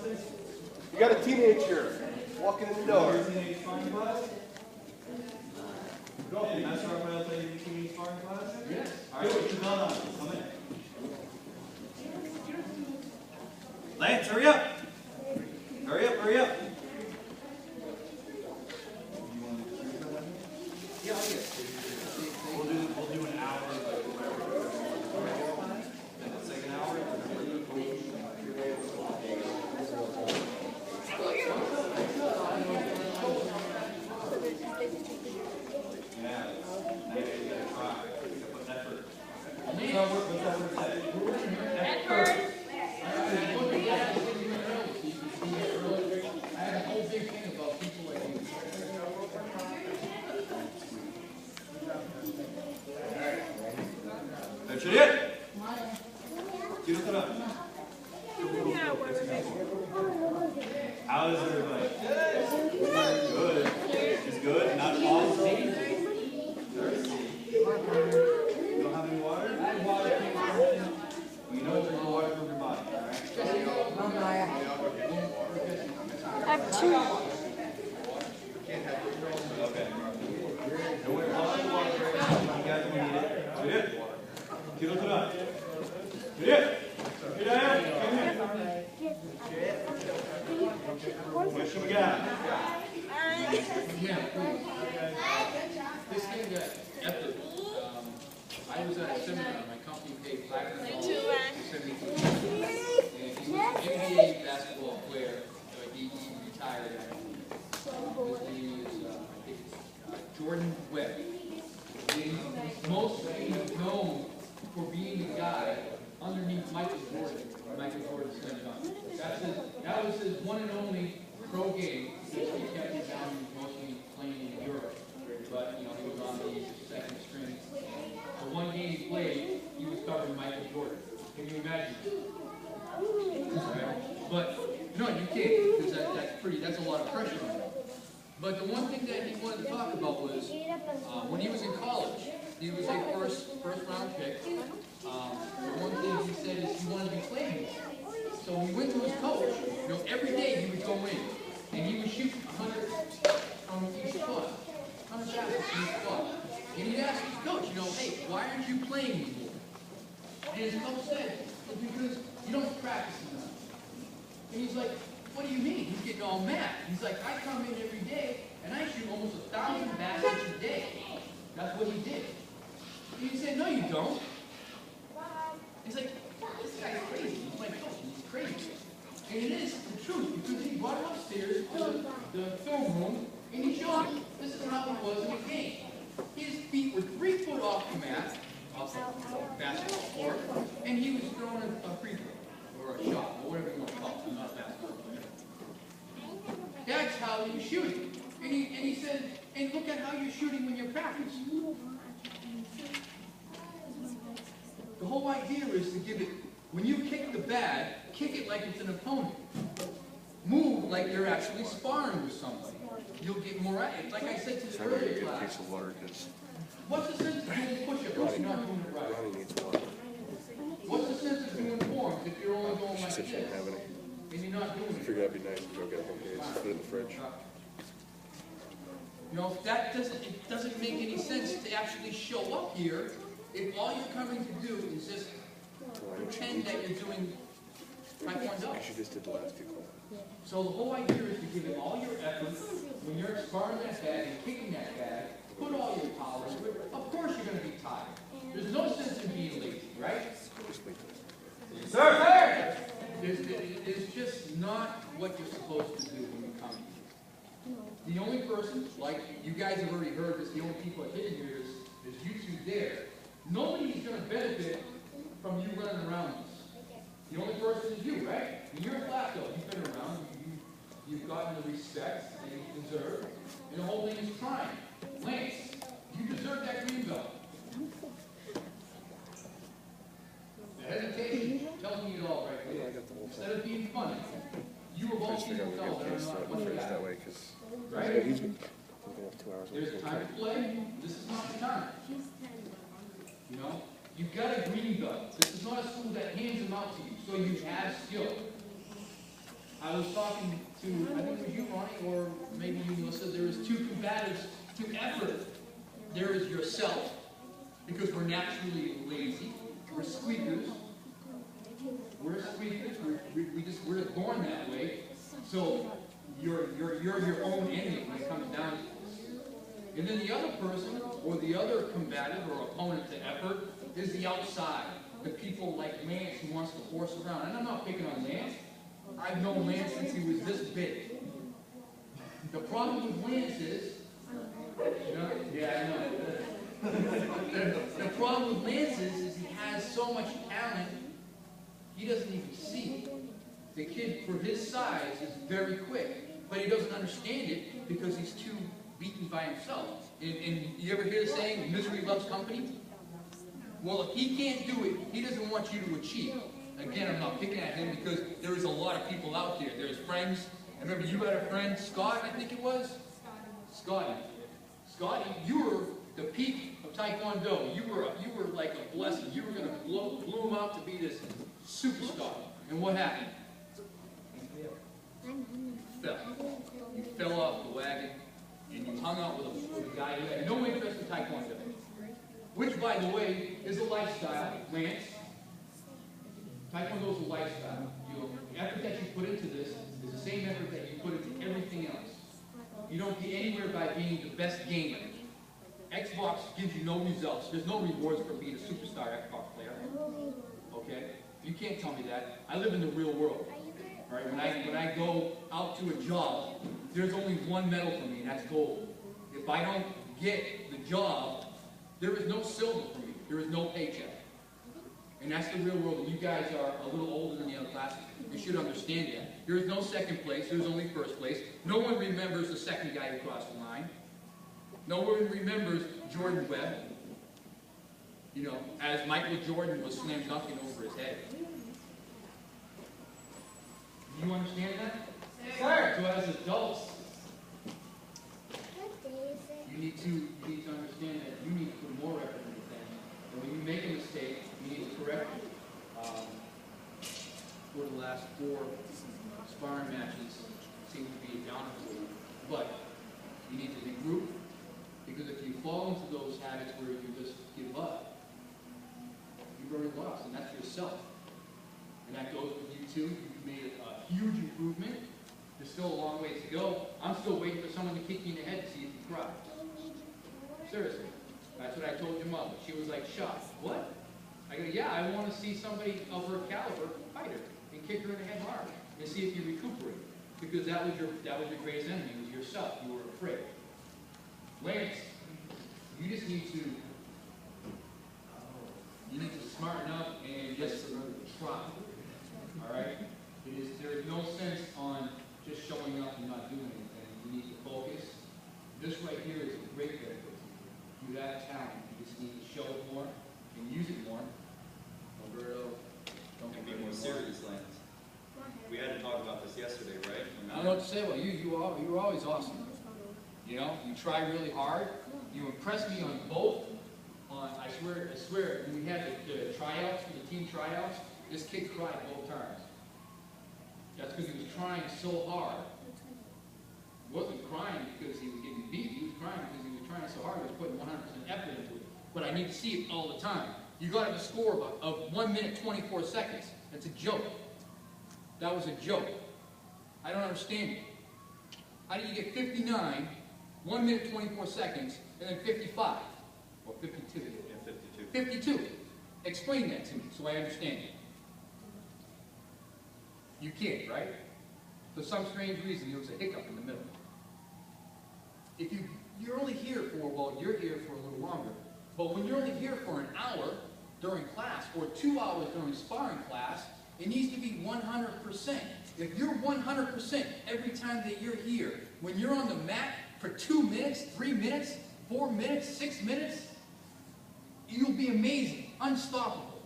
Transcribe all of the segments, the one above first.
You got a teenager walking in the door. Teenage sparring class? Go, Master Raphael, tell you teenage sparring class? Yes. All right, put your belt on. Come in. Lance, hurry up. Hurry up, hurry up. Yeah, I'll get it. We'll do an hour, like whatever. And the second hour, yeah, now you gotta try. You gotta put effort. What's that word say? Effort. I have a whole big thing about people like you. That's it. Tiro tara. How is everybody? Good. Is good? Not awesome? Thirsty. You don't have any water? I have water. You know there's no water from your body, alright? I have two. Okay. Don't worry, I'll have the water for you guys will need it. That's it. Tiro tara. That's it. Hey, Diane, come here. What should we got? Yeah, please. This thing that after I was at a seminar, my company paid $500 for 72 and he was an NBA basketball player. He retired. His name is I think it's Jordan Webb. He's mostly known for being the guy underneath Michael Jordan. Michael Jordan's son John. That was his one and only pro game. He kept it down. He was mostly playing in Europe, but you know he was on the second string. The one game he played, he was covering Michael Jordan. Can you imagine? Right? But no, you can't because that's a lot of pressure on him. But the one thing that he wanted to talk about was when he was in college, he was a first round pick. The one thing he said is he wanted to be playing. So he went to his coach. You know, every day he would go in and he would shoot 100 from each spot, 100 passes from each spot. And he'd ask his coach, you know, hey, why aren't you playing anymore? And his coach said, well, because you don't practice enough. And he's like, what do you mean? He's getting all mad. He's like, I come in every day and I shoot almost 1,000 baskets a day. That's what he did. And he said, no, you don't. He's like, this guy's crazy. He's my coach. He's crazy. And it is the truth because he brought him upstairs to the film room and he showed him this is how it was in a game. His feet were 3 foot off the mat, off the basketball court, and he was throwing a free throw or a shot or whatever you want to call it. I'm not a basketball player. That's how he was shooting. And he said, and look at how you're shooting when you're practicing. The whole idea is to give it, when you kick the bat, kick it like it's an opponent. Move like you're actually sparring with somebody. You'll get more at it. Like I said to the earlier class, what's the sense of doing push-ups if you're not doing it right? What's the sense of doing forms if you're only going like this and you're not doing it? Figure that'd be nice to go get a home case, put it in the fridge. You know, it doesn't make any sense to actually show up here if all you're coming to do is just pretend that you're doing taekwondo. You just did the last 2 calls. So the whole idea is to give it all your effort when you're sparring that bag and kicking that bag, put all your power into it. Of course you're going to be tired. There's no sense in being lazy, right? Yes, sir. It's just not what you're supposed to do when you come here. The only person, like you guys have already heard this, the only people that hit here is you two there. Nobody's going to benefit from you running around this. The only person is you, right? And you're a flat belt. You've been around. You've gotten the respect that you deserve. And the whole thing is trying. Lance, you deserve that green belt. The hesitation tells me it all right there. Instead of being funny, you of all people tell that I'm not funny guy. Right? There's a time to play. This is not the time. You know? You've got a green belt. This is not a school that hands them out to you, so you have skill. I was talking to, I think it was you, Ronnie, or maybe you, Melissa, there is two combatives to effort. There is yourself, because we're naturally lazy. We're squeakers. We're squeakers. We're just born that way. So you're your own enemy when it comes down to this. And then the other person, or the other combative or opponent to effort, is the outside. The people like Lance who wants to force around. And I'm not picking on Lance. I've known Lance since he was this big. The problem with Lance is, yeah, I know. The problem with Lance is he has so much talent, he doesn't even see it. The kid, for his size, is very quick, but he doesn't understand it because he's too beaten by himself. And you ever hear the saying, misery loves company? Well, if he can't do it, he doesn't want you to achieve. Again, I'm not picking at him because there is a lot of people out there. There's friends. I remember you had a friend, Scott, I think it was? Scotty. Scotty, you were the peak of Taekwondo. You were like a blessing. You were going to bloom up to be this superstar. And what happened? You fell. You fell off the wagon, and you hung out with a guy who had no interest in Taekwondo. Which, by the way, is a lifestyle, Lance. Taekwondo is a lifestyle. The effort that you put into this is the same effort that you put into everything else. You don't get anywhere by being the best gamer. Xbox gives you no results. There's no rewards for being a superstar Xbox player. Okay? You can't tell me that. I live in the real world. All right? When I go out to a job, there's only one medal for me, and that's gold. If I don't get the job, there is no silver for me. There is no paycheck. And that's the real world. And you guys are a little older than the other classes. You should understand that. There is no second place. There's only first place. No one remembers the second guy who crossed the line. No one remembers Jordan Webb. You know, as Michael Jordan was slam dunking over his head. Do you understand that? Sir. So as adults, you need to understand that you need to put more effort into things. And when you make a mistake, you need to correct it. For the last 4 sparring matches, seem to be a downer for you. But you need to regroup, because if you fall into those habits where you just give up, you've already lost, and that's yourself. And that goes with you too. You've made a huge improvement. There's still a long ways to go. I'm still waiting for someone to kick you in the head to see if you cry. Seriously. That's what I told your mother. She was like, shocked. What? I go, yeah, I want to see somebody of her caliber fight her and kick her in the head hard and see if you recuperate. Because that was your greatest enemy, was yourself. You were afraid. Lance, you just need to smarten up and just try. All right? There is no sense on just showing up and not doing anything. You need to focus. This right here is a great benefit. You have talent. You just need to show it more and use it more. Alberto, Don't be more serious, Lance. We had to talk about this yesterday, right? I don't know what to say. Well, you were always awesome. You know, you try really hard. You impressed me on both. I swear, when we had the tryouts, the team tryouts, this kid cried both times. That's because he was trying so hard. He wasn't crying because he was getting beat. He was crying because he was trying so hard. He was putting 100% effort into it. But I need to see it all the time. You got a score of 1 minute 24 seconds. That's a joke. That was a joke. I don't understand it. How do you get 59, 1 minute 24 seconds, and then 55? Or 52? Yeah, 52. 52. Explain that to me so I understand it. You can't, right? For some strange reason, there was a hiccup in the middle. If you're only here for, well, you're here for a little longer, but when you're only here for an hour during class, or 2 hours during sparring class, it needs to be 100%. If you're 100% every time that you're here, when you're on the mat for 2 minutes, 3 minutes, 4 minutes, 6 minutes, you'll be amazing, unstoppable.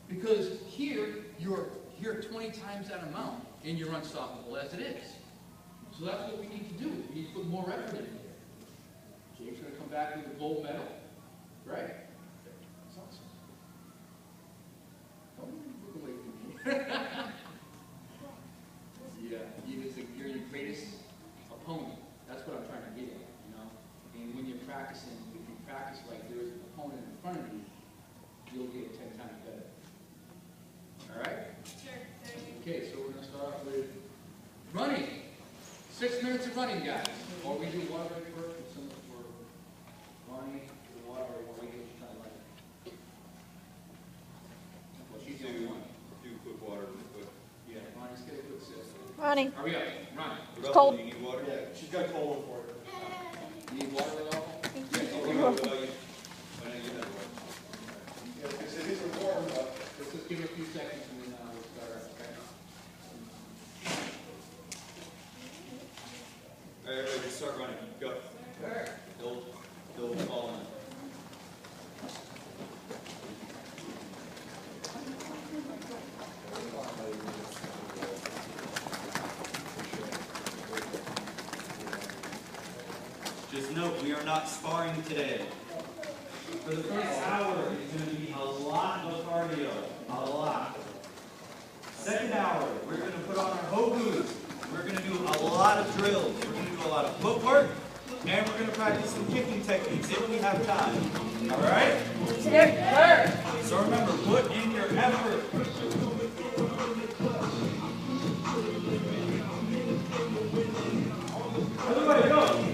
Because here, you're here 20 times that amount, and you're unstoppable as it is. So that's what we need to do. We need to put more effort in here. Jake's going to come back with a gold medal. Right? That's awesome. Don't look away from me. you're your greatest opponent. That's what I'm trying to get at, you know? And when you're practicing, if you practice like there's an opponent in front of you, you'll get 10 times better. All right? Sure. Okay, so we're going to start off with running. 6 minutes of running, guys. Or we do water break first, and some for running, the water, or we get kind of like. Well, she's the only one. Do quick water, quick. Yeah, Ronnie's get a quick sip. Running. Hurry up, run. It's cold. Do you need water? Yeah, she's got a cold one for it. You need water at all? Yeah, oh, what about you? Why don't you have water? Yeah, they said these are warm, but Let's just give it a few seconds and then we'll start up, okay? All right, everybody, just start running. Go. They'll fall in. Just note, we are not sparring today. For the first hour, it's going to be a lot of cardio. A lot. Second hour, we're going to put on our hokus. We're going to do a lot of drills. We're going to do a lot of footwork. And we're going to practice some kicking techniques if we have time. All right? So remember, put in your effort. Everybody go!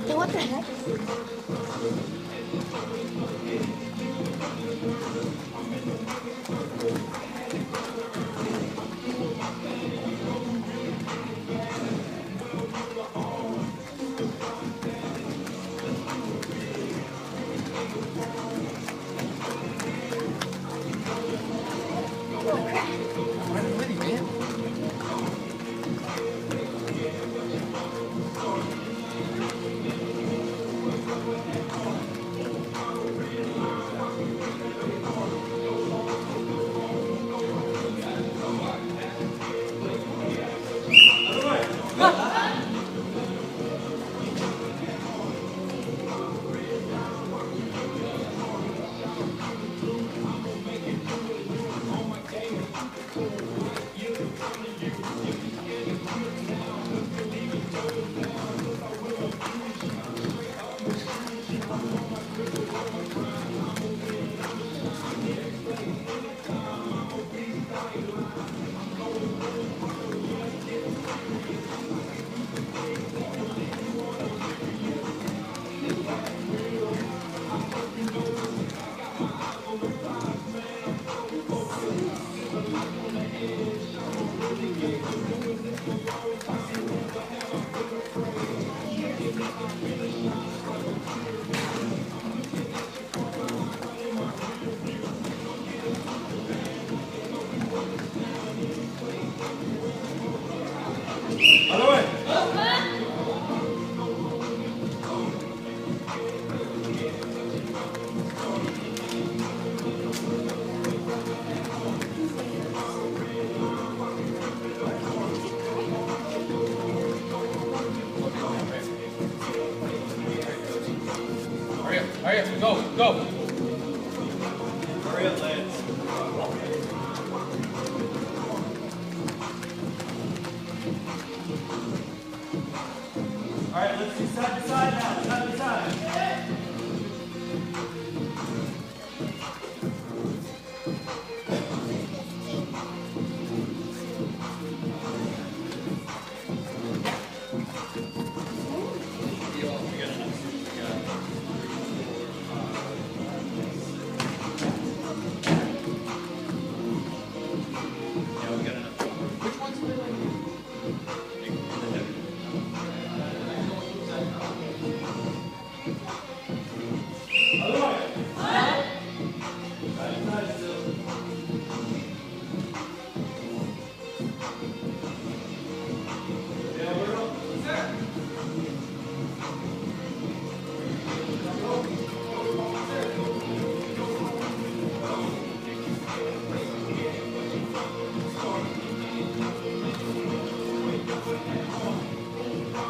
Hey, what the heck? Other way! Hurry up, go! Hurry up, Lance. All right, let's do side to side now. Side to side.